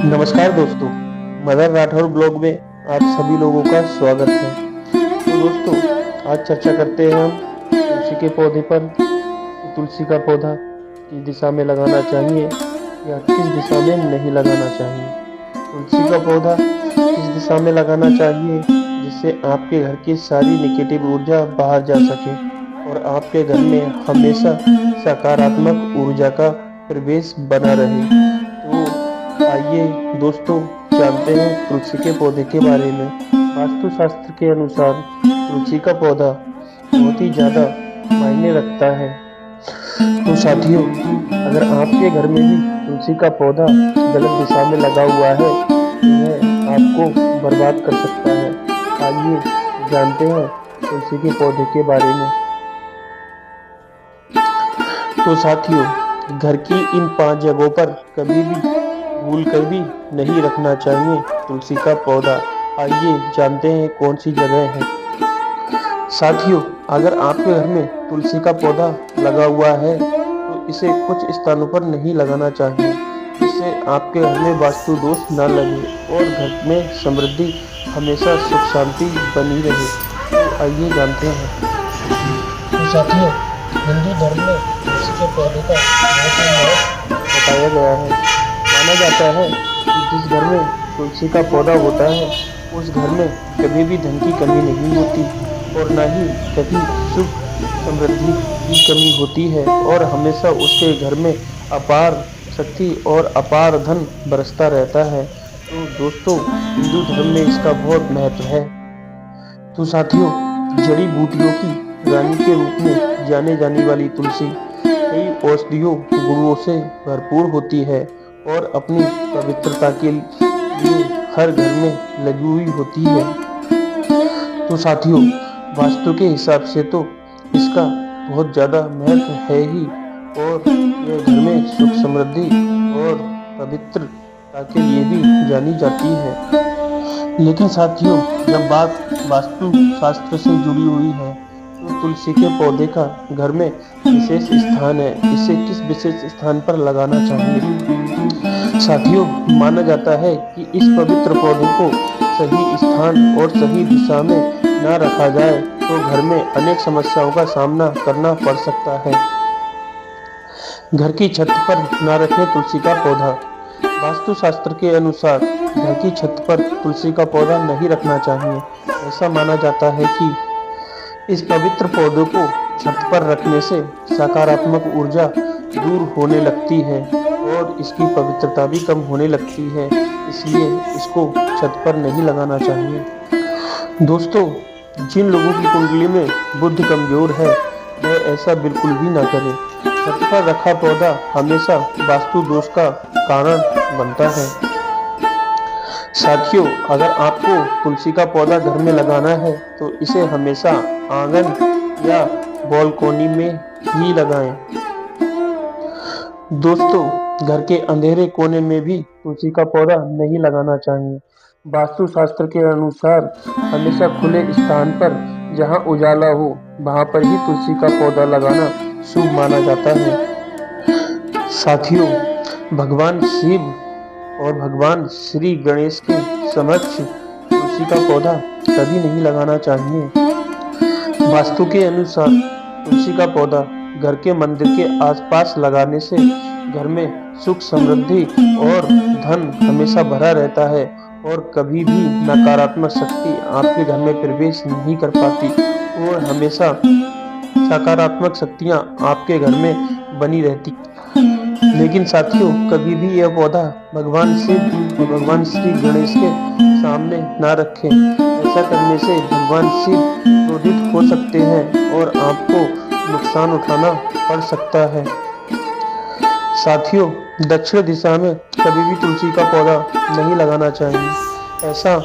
नमस्कार दोस्तों, mother Rathore blog में आप सभी लोगों का स्वागत है। तो दोस्तों, आज चर्चा करते हैं हम तुलसी के पौधे पर। तुलसी का पौधा किस दिशा में लगाना चाहिए या किस दिशा में नहीं लगाना चाहिए। तुलसी का पौधा किस दिशा में लगाना चाहिए जिससे आपके घर की सारी नेगेटिव ऊर्जा बाहर जा सके और आपके घर में हमेशा सकारात्मक ऊर्जा का प्रवेश बना रहे। तो आइए दोस्तों, जानते हैं तुलसी के पौधे के बारे में। वास्तुशास्त्र के अनुसार तुलसी का पौधा बहुत ही ज़्यादा मायने रखता है। तो साथियों, अगर आपके घर में भी तुलसी का पौधा गलत दिशा में लगा हुआ है तो यह आपको बर्बाद कर सकता है। आइए जानते हैं तुलसी के पौधे के बारे में। तो साथियों, घर की इन 5 जगहों पर कभी भी भूल कर भी नहीं रखना चाहिए तुलसी का पौधा। आइए जानते हैं कौन सी जगह है। साथियों, अगर आपके घर में तुलसी का पौधा लगा हुआ है तो इसे कुछ स्थानों पर नहीं लगाना चाहिए, जिससे आपके घर में वास्तु दोष न लगे और घर में समृद्धि हमेशा सुख शांति बनी रहे। तो आइए जानते हैं। तो साथियों, हिंदू धर्म में तुलसी के पौधे का बहुत ही महत्व बताया गया है। माना जाता है कि जिस घर में तुलसी का पौधा होता है उस घर में कभी भी धन की कमी नहीं होती और न ही कभी सुख समृद्धि की कमी होती है और हमेशा उसके घर में अपार शक्ति और अपार धन बरसता रहता है। तो दोस्तों, हिंदू धर्म में इसका बहुत महत्व है। तो साथियों, जड़ी बूटियों की रानी के रूप में जाने जाने वाली तुलसी कई औषधियों गुणों से भरपूर होती है और अपनी पवित्रता के लिए हर घर में लगी हुई होती है। तो साथियों, वास्तु के हिसाब से तो इसका बहुत ज़्यादा महत्व है ही और यह घर में सुख समृद्धि और पवित्रता के लिए भी जानी जाती है। लेकिन साथियों, जब बात वास्तु शास्त्र से जुड़ी हुई है तो तुलसी के पौधे का घर में विशेष स्थान है। इसे किस विशेष स्थान पर लगाना चाहिए। साथियों, माना जाता है कि इस पवित्र पौधे को सही स्थान और सही दिशा में न रखा जाए तो घर में अनेक समस्याओं का सामना करना पड़ सकता है। घर की छत पर न रखें तुलसी का पौधा। वास्तुशास्त्र के अनुसार घर की छत पर तुलसी का पौधा नहीं रखना चाहिए। ऐसा माना जाता है कि इस पवित्र पौधे को छत पर रखने से सकारात्मक ऊर्जा दूर होने लगती है और इसकी पवित्रता भी कम होने लगती है, इसलिए इसको छत पर नहीं लगाना चाहिए। दोस्तों, जिन लोगों की कुंडली में बुध कमजोर है वह ऐसा बिल्कुल भी ना करें। छत पर रखा पौधा हमेशा वास्तु दोष का कारण बनता है। साथियों, अगर आपको तुलसी का पौधा घर में लगाना है तो इसे हमेशा आंगन या बालकोनी में ही लगाएं। दोस्तों, घर के अंधेरे कोने में भी तुलसी का पौधा नहीं लगाना चाहिए। वास्तुशास्त्र के अनुसार हमेशा खुले स्थान पर जहां उजाला हो वहां पर ही तुलसी का पौधा लगाना शुभ माना जाता है। साथियों, भगवान शिव और भगवान श्री गणेश के समक्ष तुलसी का पौधा कभी नहीं लगाना चाहिए। वास्तु के अनुसार तुलसी का पौधा घर के मंदिर के आसपास लगाने से घर में सुख समृद्धि और धन हमेशा भरा रहता है और कभी भी नकारात्मक शक्ति आपके घर में प्रवेश नहीं कर पाती और हमेशा सकारात्मक शक्तियां आपके घर में बनी रहती। लेकिन साथियों, कभी भी यह पौधा भगवान शिव और भगवान श्री गणेश के सामने ना रखें। ऐसा करने से भगवान शिव क्रोधित हो सकते हैं और आपको नुकसान उठाना पड़ सकता है। साथियों, दक्षिण दिशा में कभी भी तुलसी का पौधा नहीं लगाना चाहिए। ऐसा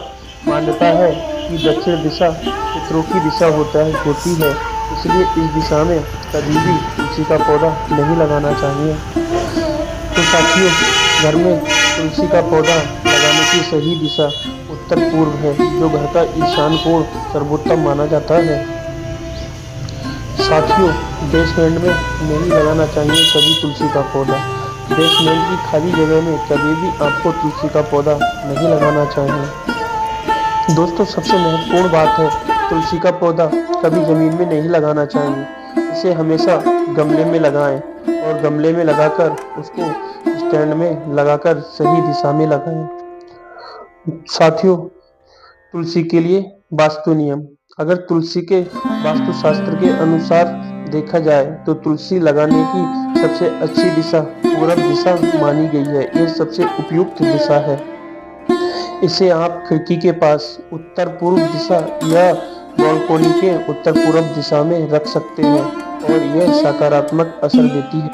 मान्यता है कि दक्षिण दिशा पितरों की दिशा होती है, इसलिए इस दिशा में कभी भी तुलसी का पौधा नहीं लगाना चाहिए। तो साथियों, घर में तुलसी का पौधा लगाने की सही दिशा उत्तर पूर्व है, जो घर का ईशान कोण सर्वोत्तम माना जाता है। साथियों, बेसमेंट में नहीं लगाना चाहिए कभी तुलसी का पौधा। बेसमेंट की खाली जगह में कभी भी आपको तुलसी का पौधा नहीं लगाना चाहिए। दोस्तों, सबसे महत्वपूर्ण बात है, तुलसी का पौधा कभी ज़मीन में नहीं लगाना चाहिए। इसे हमेशा गमले में लगाएं और गमले में लगाकर उसको स्टैंड में लगाकर सही दिशा में लगाएं। साथियों, तुलसी के लिए वास्तु नियम। अगर तुलसी के वास्तुशास्त्र के अनुसार देखा जाए तो तुलसी लगाने की सबसे अच्छी दिशा पूरब दिशा मानी गई है। यह सबसे उपयुक्त दिशा है। इसे आप खिड़की के पास उत्तर पूर्व दिशा या बालकोनी के उत्तर पूर्व दिशा में रख सकते हैं और यह सकारात्मक असर देती है।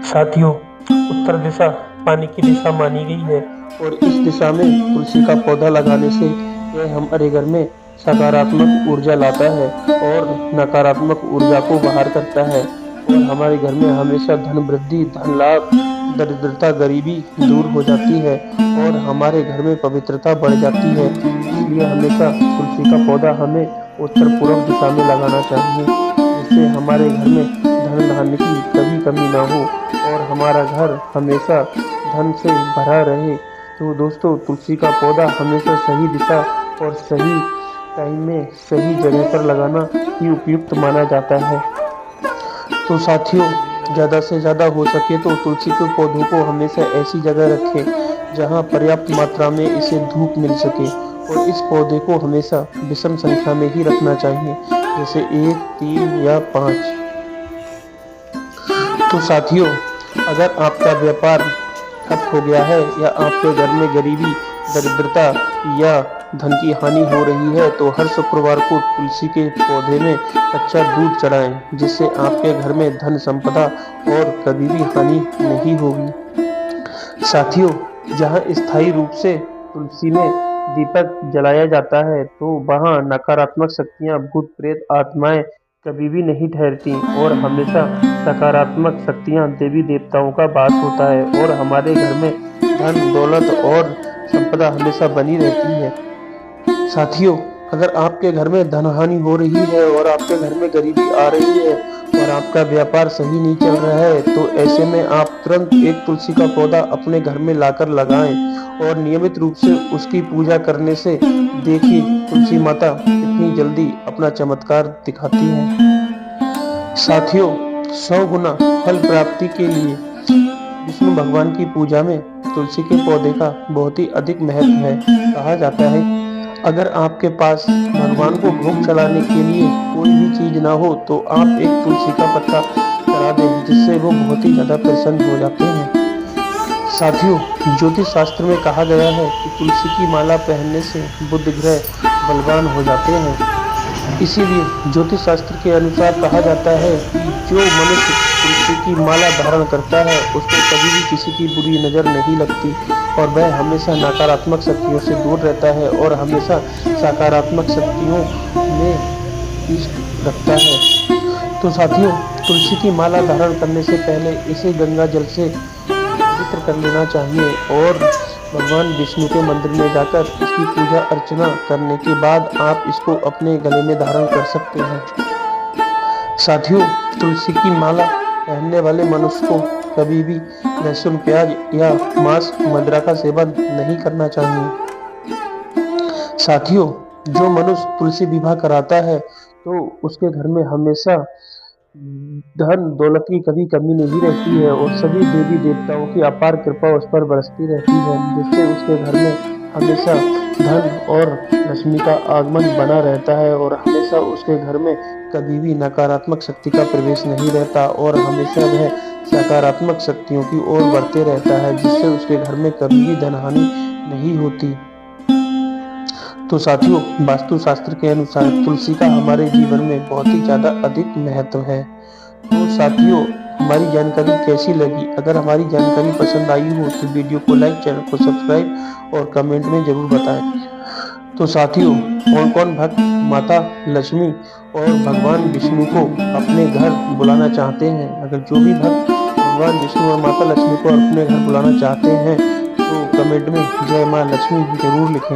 साथियों, उत्तर दिशा पानी की दिशा मानी गई है और इस दिशा में तुलसी का पौधा लगाने से यह हमारे घर में सकारात्मक ऊर्जा लाता है और नकारात्मक ऊर्जा को बाहर करता है और हमारे घर में हमेशा धन वृद्धि, धन लाभ, दरिद्रता, गरीबी दूर हो जाती है और हमारे घर में पवित्रता बढ़ जाती है। इसलिए हमेशा तुलसी का पौधा हमें उत्तर पूर्व दिशा में लगाना चाहिए, जिससे हमारे घर में धन धान्य की कभी कमी ना हो और हमारा घर हमेशा धन से भरा रहे। तो दोस्तों, तुलसी का पौधा हमेशा सही दिशा और सही टाइम में सही जगह पर लगाना ही उपयुक्त माना जाता है। तो साथियों, ज़्यादा से ज़्यादा हो सके तो तुलसी के पौधों को हमेशा ऐसी जगह रखें जहां पर्याप्त मात्रा में इसे धूप मिल सके और इस पौधे को हमेशा विषम संख्या में ही रखना चाहिए, जैसे 1, 3 या 5। तो साथियों, अगर आपका व्यापार ठप हो गया है या आपके घर में गरीबी, दरिद्रता या धन की हानि हो रही है तो हर शुक्रवार को तुलसी के पौधे में कच्चा दूध चढ़ाएं, जिससे आपके घर में धन संपदा और कभी भी हानि नहीं होगी। साथियों, जहां स्थायी रूप से तुलसी में दीपक जलाया जाता है तो वहां नकारात्मक शक्तियां, भूत प्रेत, आत्माएं कभी भी नहीं ठहरती और हमेशा सकारात्मक शक्तियां, देवी देवताओं का वास होता है और हमारे घर में धन, दौलत और संपदा हमेशा बनी रहती है। साथियों, अगर आपके घर में धन हानि हो रही है और आपके घर में गरीबी आ रही है और आपका व्यापार सही नहीं चल रहा है तो ऐसे में आप तुरंत एक तुलसी का पौधा अपने घर में लाकर लगाएं और नियमित रूप से उसकी पूजा करने से देखिए तुलसी माता कितनी जल्दी अपना चमत्कार दिखाती है। साथियों, 100 गुना फल प्राप्ति के लिए विष्णु भगवान की पूजा में तुलसी के पौधे का बहुत ही अधिक महत्व है। कहा जाता है, अगर आपके पास भगवान को भोग चढ़ाने के लिए कोई भी चीज ना हो तो आप एक तुलसी का पत्ता चढ़ा दें, जिससे वो बहुत ही ज्यादा प्रसन्न हो जाते हैं। साथियों, ज्योतिष शास्त्र में कहा गया है कि तुलसी की माला पहनने से बुध ग्रह बलवान हो जाते हैं। इसीलिए ज्योतिष शास्त्र के अनुसार कहा जाता है कि जो मनुष्य तुलसी की माला धारण करता है उसको कभी भी किसी की बुरी नज़र नहीं लगती और वह हमेशा नकारात्मक शक्तियों से दूर रहता है और हमेशा सकारात्मक शक्तियों में इष्ट रखता है। तो साथियों, तुलसी की माला धारण करने से पहले इसे गंगा जल से पवित्र कर लेना चाहिए और भगवान विष्णु के मंदिर में जाकर इसकी पूजा अर्चना करने के बाद आप इसको अपने गले में धारण कर सकते हैं। साथियों, तुलसी की माला पहनने वाले मनुष्य को कभी भी लहसुन, प्याज या मांस, मदिरा का सेवन नहीं करना चाहिए। साथियों, जो मनुष्य तुलसी विवाह कराता है तो उसके घर में हमेशा धन दौलत की कभी कमी नहीं रहती है और सभी देवी देवताओं की अपार कृपा उस पर बरसती रहती है, जिससे उसके घर में हमेशा धन और लक्ष्मी का आगमन बना रहता है और हमेशा उसके घर में कभी भी नकारात्मक शक्ति का प्रवेश नहीं रहता और हमेशा वह सकारात्मक शक्तियों की ओर बढ़ते रहता है, जिससे उसके घर में कभी भी धन हानि नहीं होती। तो साथियों, वास्तु शास्त्र के अनुसार तुलसी का हमारे जीवन में बहुत ही ज़्यादा अधिक महत्व है। तो साथियों, हमारी जानकारी कैसी लगी? अगर हमारी जानकारी पसंद आई हो तो वीडियो को लाइक, चैनल को सब्सक्राइब और कमेंट में जरूर बताएं। तो साथियों, कौन कौन भक्त माता लक्ष्मी और भगवान विष्णु को अपने घर बुलाना चाहते हैं? अगर जो भी भक्त भगवान विष्णु और माता लक्ष्मी को अपने घर बुलाना चाहते हैं तो कमेंट में जय माँ लक्ष्मी जरूर लिखें।